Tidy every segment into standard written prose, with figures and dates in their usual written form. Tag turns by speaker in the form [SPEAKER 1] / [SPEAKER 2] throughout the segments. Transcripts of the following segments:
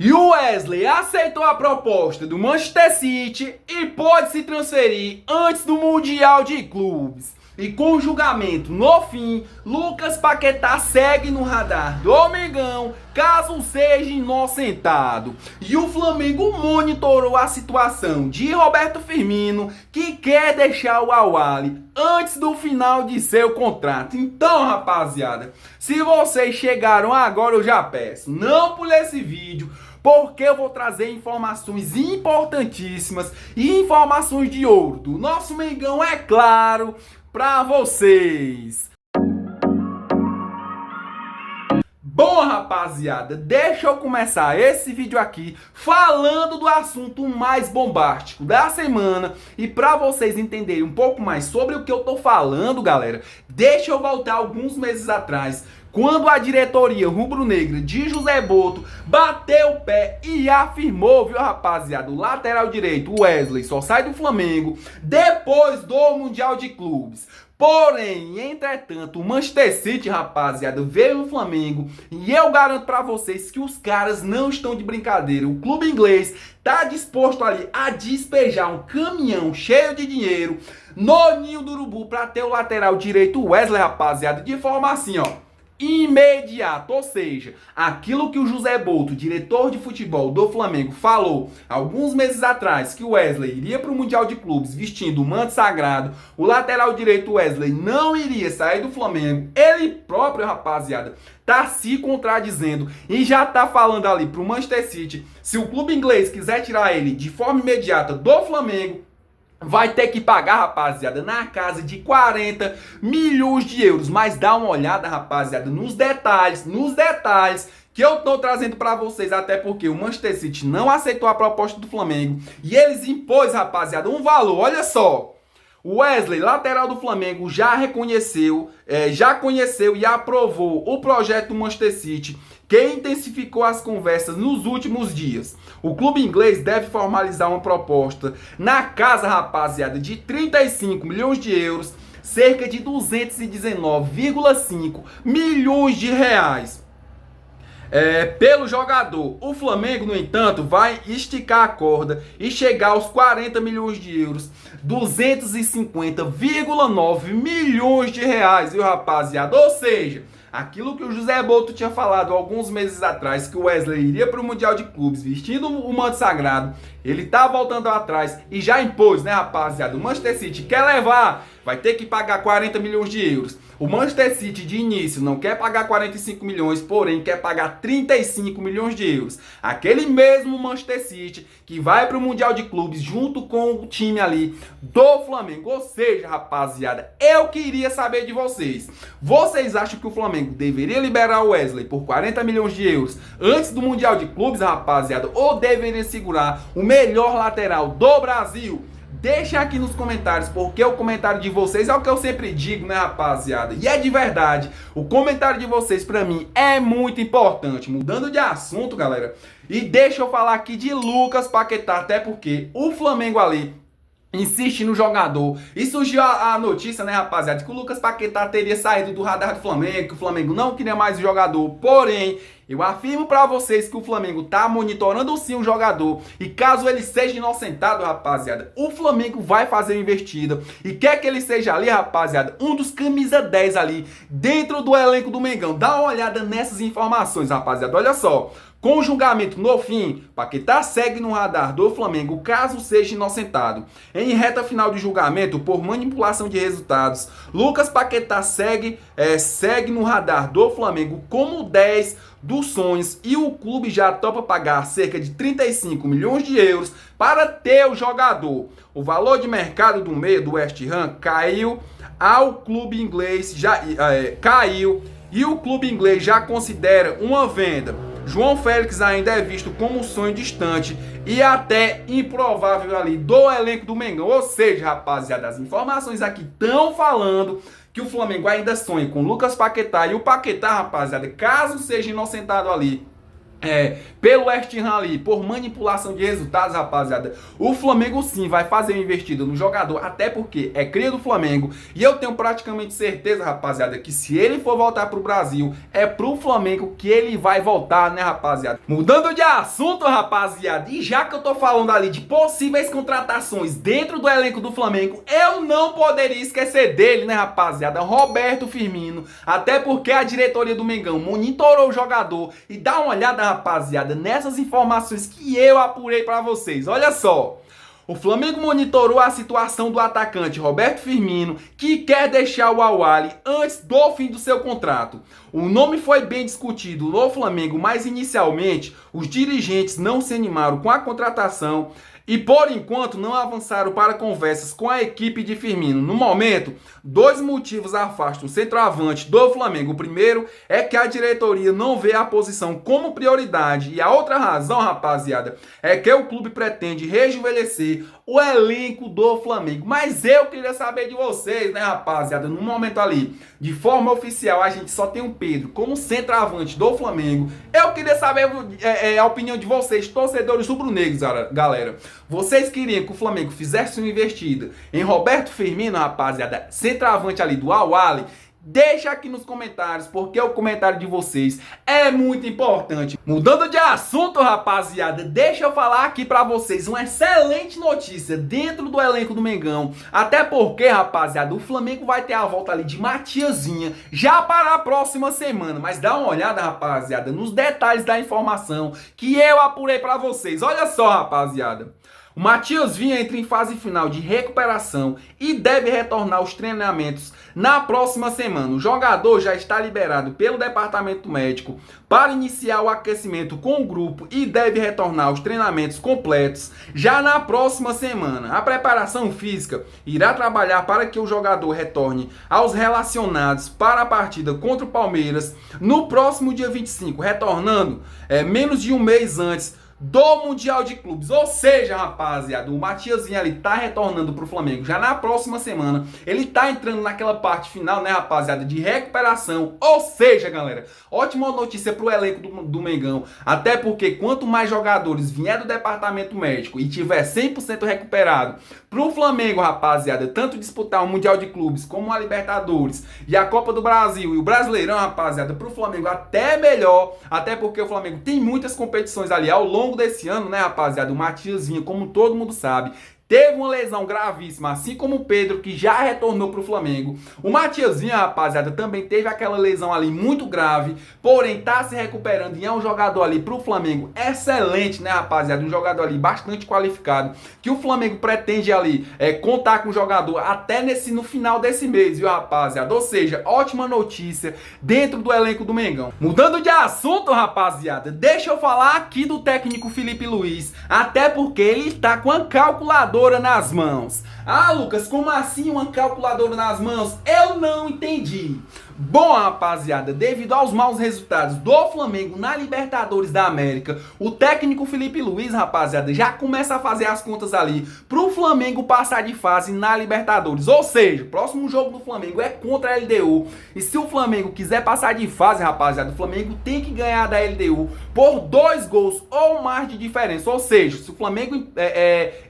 [SPEAKER 1] E o Wesley aceitou a proposta do Manchester City e pode se transferir antes do Mundial de Clubes. E com o julgamento no fim, Lucas Paquetá segue no radar do Mengão, caso seja inocentado. E o Flamengo monitorou a situação de Roberto Firmino, que quer deixar o Al-Ahly antes do final de seu contrato. Então, rapaziada, se vocês chegaram agora, eu já peço, não pule esse vídeo, porque eu vou trazer informações importantíssimas e informações de ouro do nosso Mengão, é claro, para vocês. Bom, rapaziada, deixa eu começar esse vídeo aqui falando do assunto mais bombástico da semana. E para vocês entenderem um pouco mais sobre o que eu tô falando, galera, deixa eu voltar alguns meses atrás, quando a diretoria rubro-negra de José Boto bateu o pé e afirmou, viu, rapaziada, o lateral direito, o Wesley, só sai do Flamengo depois do Mundial de Clubes. Porém, entretanto, o Manchester City, rapaziada, veio no Flamengo e eu garanto pra vocês que os caras não estão de brincadeira. O clube inglês tá disposto ali a despejar um caminhão cheio de dinheiro no ninho do urubu pra ter o lateral direito Wesley, rapaziada, de forma assim, ó, imediato. Ou seja, aquilo que o José Boto, diretor de futebol do Flamengo, falou alguns meses atrás, que o Wesley iria para o Mundial de Clubes vestindo o manto sagrado, o lateral direito Wesley não iria sair do Flamengo, ele próprio, rapaziada, tá se contradizendo e já tá falando ali pro Manchester City, se o clube inglês quiser tirar ele de forma imediata do Flamengo, vai ter que pagar, rapaziada, na casa de 40 milhões de euros. Mas dá uma olhada, rapaziada, nos detalhes que eu tô trazendo pra vocês, até porque o Manchester City não aceitou a proposta do Flamengo e eles impôs, rapaziada, um valor, olha só. O Wesley, lateral do Flamengo, já conheceu e aprovou o projeto do Manchester City, que intensificou as conversas nos últimos dias. O clube inglês deve formalizar uma proposta na casa, rapaziada, de 35 milhões de euros, cerca de 219,5 milhões de reais. Pelo jogador. O Flamengo, no entanto, vai esticar a corda e chegar aos 40 milhões de euros, 250,9 milhões de reais, viu, rapaziada? Ou seja, aquilo que o José Boto tinha falado alguns meses atrás, que o Wesley iria para o Mundial de Clubes vestindo o manto sagrado, ele tá voltando atrás e já impôs, né, rapaziada? O Manchester City quer levar, vai ter que pagar 40 milhões de euros. O Manchester City, de início, não quer pagar 45 milhões, porém quer pagar 35 milhões de euros. Aquele mesmo Manchester City que vai para o Mundial de Clubes junto com o time ali do Flamengo. Ou seja, rapaziada, eu queria saber de vocês. Vocês acham que o Flamengo deveria liberar o Wesley por 40 milhões de euros antes do Mundial de Clubes, rapaziada? Ou deveria segurar o melhor lateral do Brasil? Deixa aqui nos comentários, porque o comentário de vocês é o que eu sempre digo, né, rapaziada? E é de verdade, o comentário de vocês pra mim é muito importante. Mudando de assunto, galera, e deixa eu falar aqui de Lucas Paquetá, até porque o Flamengo ali insiste no jogador. E surgiu a notícia, né, rapaziada, que o Lucas Paquetá teria saído do radar do Flamengo, que o Flamengo não queria mais o jogador. Porém, eu afirmo pra vocês que o Flamengo tá monitorando sim o jogador. E caso ele seja inocentado, rapaziada, o Flamengo vai fazer uma investida. E quer que ele seja ali, rapaziada, um dos camisa 10 ali dentro do elenco do Mengão. Dá uma olhada nessas informações, rapaziada. Olha só. Com o julgamento no fim, Paquetá segue no radar do Flamengo caso seja inocentado. Em reta final de julgamento por manipulação de resultados, Lucas Paquetá segue no radar do Flamengo como 10 dos sonhos e o clube já topa pagar cerca de 35 milhões de euros para ter o jogador. O valor de mercado do meia do West Ham caiu ao clube inglês, caiu e o clube inglês já considera uma venda. João Félix ainda é visto como um sonho distante e até improvável ali do elenco do Mengão. Ou seja, rapaziada, as informações aqui estão falando que o Flamengo ainda sonha com Lucas Paquetá. E o Paquetá, rapaziada, caso seja inocentado ali pelo West Ham ali, por manipulação de resultados, rapaziada, o Flamengo sim vai fazer uma investida no jogador, até porque é cria do Flamengo, e eu tenho praticamente certeza, rapaziada, que se ele for voltar pro Brasil, é pro Flamengo que ele vai voltar, né, rapaziada? Mudando de assunto, rapaziada, e já que eu tô falando ali de possíveis contratações dentro do elenco do Flamengo, eu não poderia esquecer dele, né, rapaziada? Roberto Firmino, até porque a diretoria do Mengão monitorou o jogador e dá uma olhada, rapaziada, nessas informações que eu apurei pra vocês. Olha só. O Flamengo monitorou a situação do atacante Roberto Firmino, que quer deixar o Al-Ahly antes do fim do seu contrato. O nome foi bem discutido no Flamengo, mas inicialmente os dirigentes não se animaram com a contratação e por enquanto não avançaram para conversas com a equipe de Firmino. No momento, dois motivos afastam o centroavante do Flamengo. O primeiro é que a diretoria não vê a posição como prioridade, e a outra razão, rapaziada, é que o clube pretende rejuvenescer o elenco do Flamengo. Mas eu queria saber de vocês, né, rapaziada, no momento ali, de forma oficial, a gente só tem o Pedro como centroavante do Flamengo. Eu queria saber a opinião de vocês, torcedores rubro-negros, galera. Vocês queriam que o Flamengo fizesse uma investida em Roberto Firmino, rapaziada, centroavante ali do Al-Ahly? Deixa aqui nos comentários, porque o comentário de vocês é muito importante. Mudando de assunto, rapaziada, deixa eu falar aqui pra vocês uma excelente notícia dentro do elenco do Mengão. Até porque, rapaziada, o Flamengo vai ter a volta ali de Matiazinha já para a próxima semana. Mas dá uma olhada, rapaziada, nos detalhes da informação que eu apurei pra vocês. Olha só, rapaziada. O Matias Vinha entra em fase final de recuperação e deve retornar aos treinamentos na próxima semana. O jogador já está liberado pelo departamento médico para iniciar o aquecimento com o grupo e deve retornar aos treinamentos completos já na próxima semana. A preparação física irá trabalhar para que o jogador retorne aos relacionados para a partida contra o Palmeiras no próximo dia 25, retornando menos de um mês antes do Mundial de Clubes. Ou seja, rapaziada, o Matiazinho ali tá retornando pro Flamengo já na próxima semana. Ele tá entrando naquela parte final, né, rapaziada, de recuperação. Ou seja, galera, ótima notícia pro elenco do Mengão. Até porque quanto mais jogadores vier do departamento médico e tiver 100% recuperado pro Flamengo, rapaziada, tanto disputar o Mundial de Clubes como a Libertadores e a Copa do Brasil e o Brasileirão, rapaziada, pro Flamengo até melhor. Até porque o Flamengo tem muitas competições ali ao longo desse ano, né, rapaziada? O Matiazinho, como todo mundo sabe, teve uma lesão gravíssima, assim como o Pedro, que já retornou pro Flamengo. O Matiazinho, rapaziada, também teve aquela lesão ali muito grave, porém tá se recuperando e é um jogador ali pro Flamengo excelente, né, rapaziada? Um jogador ali bastante qualificado, que o Flamengo pretende ali contar com o jogador até no final desse mês, viu, rapaziada? Ou seja, ótima notícia dentro do elenco do Mengão. Mudando de assunto, rapaziada, deixa eu falar aqui do técnico Felipe Luiz, até porque ele tá com a calculadora nas mãos. Ah, Lucas, como assim uma calculadora nas mãos? Eu não entendi. Bom, rapaziada, devido aos maus resultados do Flamengo na Libertadores da América, o técnico Felipe Luiz, rapaziada, já começa a fazer as contas ali pro Flamengo passar de fase na Libertadores. Ou seja, o próximo jogo do Flamengo é contra a LDU. E se o Flamengo quiser passar de fase, rapaziada, o Flamengo tem que ganhar da LDU por 2 gols ou mais de diferença. Ou seja, se o Flamengo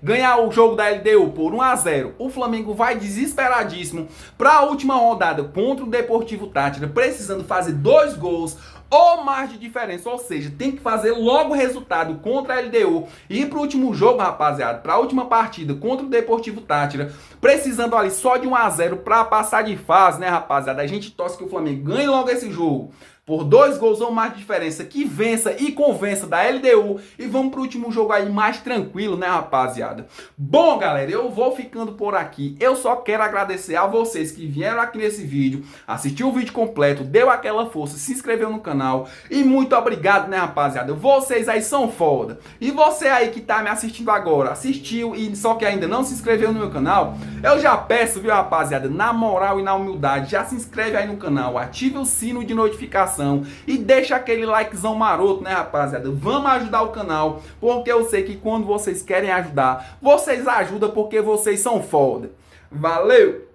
[SPEAKER 1] ganhar o jogo da LDU por 1-0, o Flamengo vai desesperadíssimo para a última rodada contra o Deportivo Táchira, precisando fazer 2 gols ou mais de diferença, ou seja, tem que fazer logo o resultado contra a LDU e ir pro último jogo, rapaziada, para a última partida contra o Deportivo Táchira, precisando ali só de 1-0 para passar de fase, né, rapaziada? A gente torce que o Flamengo ganhe logo esse jogo por 2 gols ou mais de diferença, que vença e convença da LDU e vamos pro último jogo aí mais tranquilo, né, rapaziada? Bom, galera, eu vou ficando por aqui. Eu só quero agradecer a vocês que vieram aqui nesse vídeo, assistiu o vídeo completo, deu aquela força, se inscreveu no canal e muito obrigado, né, rapaziada? Vocês aí são foda. E você aí que tá me assistindo agora, assistiu e só que ainda não se inscreveu no meu canal, eu já peço, viu, rapaziada, na moral e na humildade, já se inscreve aí no canal, ative o sino de notificação e deixa aquele likezão maroto, né, rapaziada? Vamos ajudar o canal, porque eu sei que quando vocês querem ajudar, vocês ajudam porque vocês são foda. Valeu!